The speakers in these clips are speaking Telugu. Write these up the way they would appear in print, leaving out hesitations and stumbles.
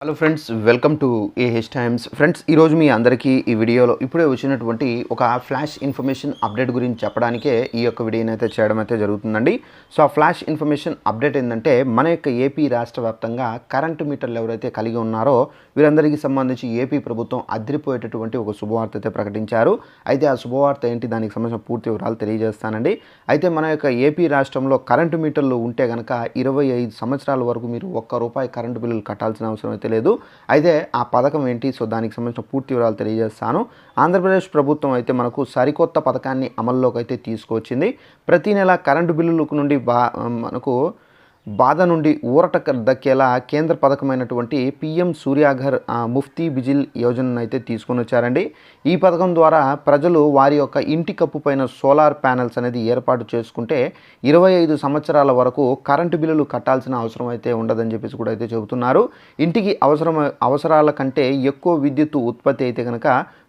Hello friends, welcome to AH times. Friends, ఈరోజు మీ అందరికీ ఈ వీడియోలో ఇప్పుడే వచ్చినటువంటి ఒక ఫ్లాష్ ఇన్ఫర్మేషన్ అప్డేట్ గురించి చెప్పడానికే ఈ యొక్క వీడియోని అయితే చేయడం అయితే జరుగుతుందండి. సో ఆ ఫ్లాష్ ఇన్ఫర్మేషన్ అప్డేట్ ఏంటంటే, మన యొక్క ఏపీ రాష్ట్ర వ్యాప్తంగా కరెంటు మీటర్లు ఎవరైతే కలిగి ఉన్నారో వీరందరికీ సంబంధించి ఏపీ ప్రభుత్వం అదిరిపోయేటటువంటి ఒక శుభవార్త అయితే ప్రకటించారు. అయితే ఆ శుభవార్త ఏంటి, దానికి సంబంధించిన పూర్తి వివరాలు తెలియజేస్తానండి. అయితే మన యొక్క ఏపీ రాష్ట్రంలో కరెంటు మీటర్లు ఉంటే కనుక 25 సంవత్సరాల వరకు మీరు ₹1 కరెంటు బిల్లులు కట్టాల్సిన అవసరం అయితే లేదు. అయితే ఆ పథకం ఏంటి, సో దానికి సంబంధించిన పూర్తి వివరాలు తెలియజేస్తాను. ఆంధ్రప్రదేశ్ ప్రభుత్వం అయితే మనకు సరికొత్త పథకాన్ని అమల్లోకి అయితే తీసుకొచ్చింది. ప్రతి నెల కరెంటు బిల్లులకు నుండి మనకు బాధ నుండి ఊరట దక్కేలా కేంద్ర పథకమైనటువంటి పీఎం సూర్యాఘర్ ముఫ్తీ బిజిల్ యోజనను అయితే తీసుకొని వచ్చారండి. ఈ పథకం ద్వారా ప్రజలు వారి యొక్క ఇంటి కప్పు పైన సోలార్ ప్యానెల్స్ అనేది ఏర్పాటు చేసుకుంటే 25 సంవత్సరాల వరకు కరెంటు బిల్లులు కట్టాల్సిన అవసరం అయితే ఉండదని చెప్పేసి కూడా అయితే చెబుతున్నారు. ఇంటికి అవసరాల కంటే ఎక్కువ విద్యుత్ ఉత్పత్తి అయితే కనుక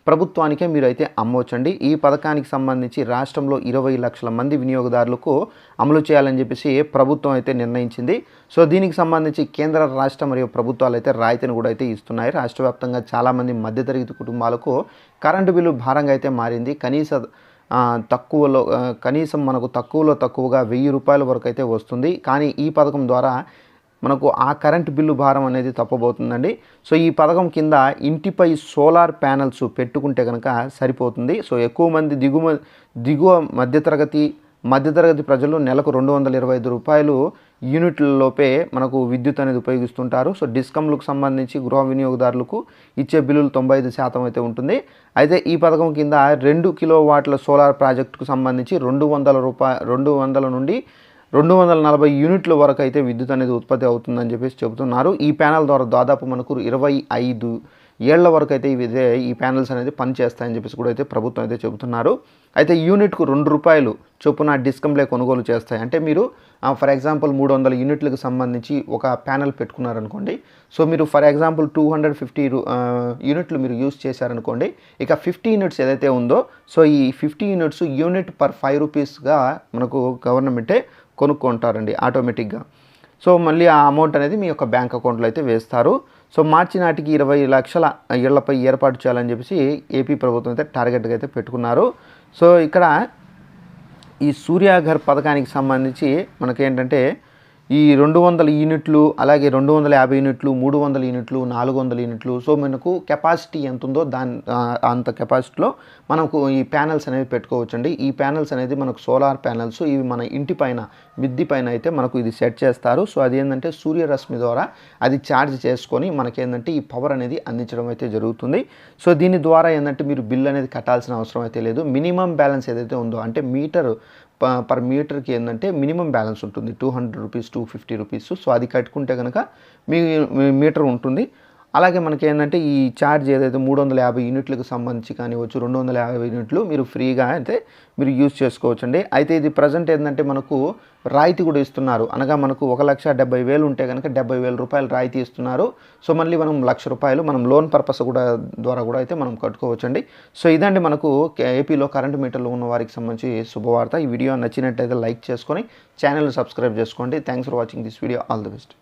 ప్రభుత్వానికే మీరు అయితే అమ్మవచ్చండి. ఈ పథకానికి సంబంధించి రాష్ట్రంలో 20 లక్షల మంది వినియోగదారులకు అమలు చేయాలని చెప్పేసి ప్రభుత్వం అయితే నిర్ణయించింది. సో దీనికి సంబంధించి కేంద్ర రాష్ట్ర మరియు ప్రభుత్వాలు అయితే రాయితీని కూడా అయితే ఇస్తున్నాయి. రాష్ట్ర వ్యాప్తంగా చాలామంది మధ్యతరగతి కుటుంబాలకు కరెంటు బిల్లు భారంగా అయితే మారింది. కనీసం మనకు తక్కువగా ₹1000 వరకు అయితే వస్తుంది. కానీ ఈ పథకం ద్వారా మనకు ఆ కరెంటు బిల్లు భారం అనేది తప్పబోతుందండి. సో ఈ పథకం కింద ఇంటిపై సోలార్ ప్యానెల్స్ పెట్టుకుంటే కనుక సరిపోతుంది. సో ఎక్కువ మంది దిగువ మధ్యతరగతి ప్రజలు నెలకు ₹225 యూనిట్లలోపే మనకు విద్యుత్ అనేది ఉపయోగిస్తుంటారు. సో డిస్కంలకు సంబంధించి గృహ వినియోగదారులకు ఇచ్చే బిల్లులు 95% అయితే ఉంటుంది. అయితే ఈ పథకం కింద 2 కిలోవాట్ల సోలార్ ప్రాజెక్టుకు సంబంధించి $200 నుండి 240 యూనిట్ల వరకు అయితే విద్యుత్ అనేది ఉత్పత్తి అవుతుందని చెప్పేసి చెబుతున్నారు. ఈ ప్యానెల్ ద్వారా దాదాపు మనకు 25 ఏళ్ల వరకు అయితే ఈ ప్యానెల్స్ అనేది పనిచేస్తాయని చెప్పేసి కూడా అయితే ప్రభుత్వం అయితే చెబుతున్నారు. అయితే యూనిట్కు ₹2 చొప్పున డిస్కంలే కొనుగోలు చేస్తాయి. అంటే మీరు ఫర్ ఎగ్జాంపుల్ 300 యూనిట్లకు సంబంధించి ఒక ప్యానెల్ పెట్టుకున్నారనుకోండి. సో మీరు ఫర్ ఎగ్జాంపుల్ 250 యూనిట్లు మీరు యూస్ చేశారనుకోండి. ఇక 50 యూనిట్స్ ఏదైతే ఉందో, సో ఈ 50 యూనిట్స్ యూనిట్ పర్ ₹5గా మనకు గవర్నమెంటే కొనుక్కుంటారండి ఆటోమేటిక్గా. సో మళ్ళీ ఆ అమౌంట్ అనేది మీ యొక్క బ్యాంక్ అకౌంట్లో అయితే వేస్తారు. సో మార్చి నాటికి 20 లక్షల ఇళ్లపై ఏర్పాటు చేయాలని చెప్పేసి ఏపీ ప్రభుత్వం అయితే టార్గెట్గా అయితే పెట్టుకున్నారు. సో ఇక్కడ ఈ సూర్యాఘర్ పథకానికి సంబంధించి మనకేంటంటే ఈ 200 యూనిట్లు, అలాగే 250 యూనిట్లు, 300 యూనిట్లు, 400 యూనిట్లు. సో మనకు కెపాసిటీ ఎంత ఉందో అంత కెపాసిటీలో మనకు ఈ ప్యానెల్స్ అనేవి పెట్టుకోవచ్చండి. ఈ ప్యానెల్స్ అనేది మనకు సోలార్ ప్యానెల్స్, ఇవి మన ఇంటి పైన మిద్ది పైన అయితే మనకు ఇది సెట్ చేస్తారు. సో అది ఏంటంటే సూర్యరశ్మి ద్వారా అది ఛార్జ్ చేసుకొని మనకేంటంటే ఈ పవర్ అనేది అందించడం అయితే జరుగుతుంది. సో దీని ద్వారా ఏంటంటే మీరు బిల్ అనేది కట్టాల్సిన అవసరం అయితే లేదు. మినిమం బ్యాలెన్స్ ఏదైతే ఉందో, అంటే పర్ మీటర్కి ఏంటంటే మినిమం బ్యాలెన్స్ ఉంటుంది ₹200, ₹250. సో అది కట్టుకుంటే కనుక మీ మీటర్ ఉంటుంది. అలాగే మనకి ఏంటంటే ఈ ఛార్జ్ ఏదైతే 350 యూనిట్లకు సంబంధించి కానివచ్చు, 250 యూనిట్లు మీరు ఫ్రీగా అయితే మీరు యూజ్ చేసుకోవచ్చండి. అయితే ఇది ప్రజెంట్ ఏంటంటే మనకు రాయితీ కూడా ఇస్తున్నారు. అనగా మనకు ₹1,70,000 ఉంటే కనుక ₹70,000 రాయితీ ఇస్తున్నారు. సో మళ్ళీ మనం ₹1,00,000 మనం లోన్ పర్పస్ ద్వారా కూడా అయితే మనం కట్టుకోవచ్చండి. సో ఇదండి మనకు ఏపీలో కరెంటు మీటర్లు ఉన్న వారికి సంబంధించి శుభవార్త. ఈ వీడియో నచ్చినట్టయితే లైక్ చేసుకొని ఛానల్ సబ్స్క్రైబ్ చేసుకోండి. Thanks for watching this video. All the best.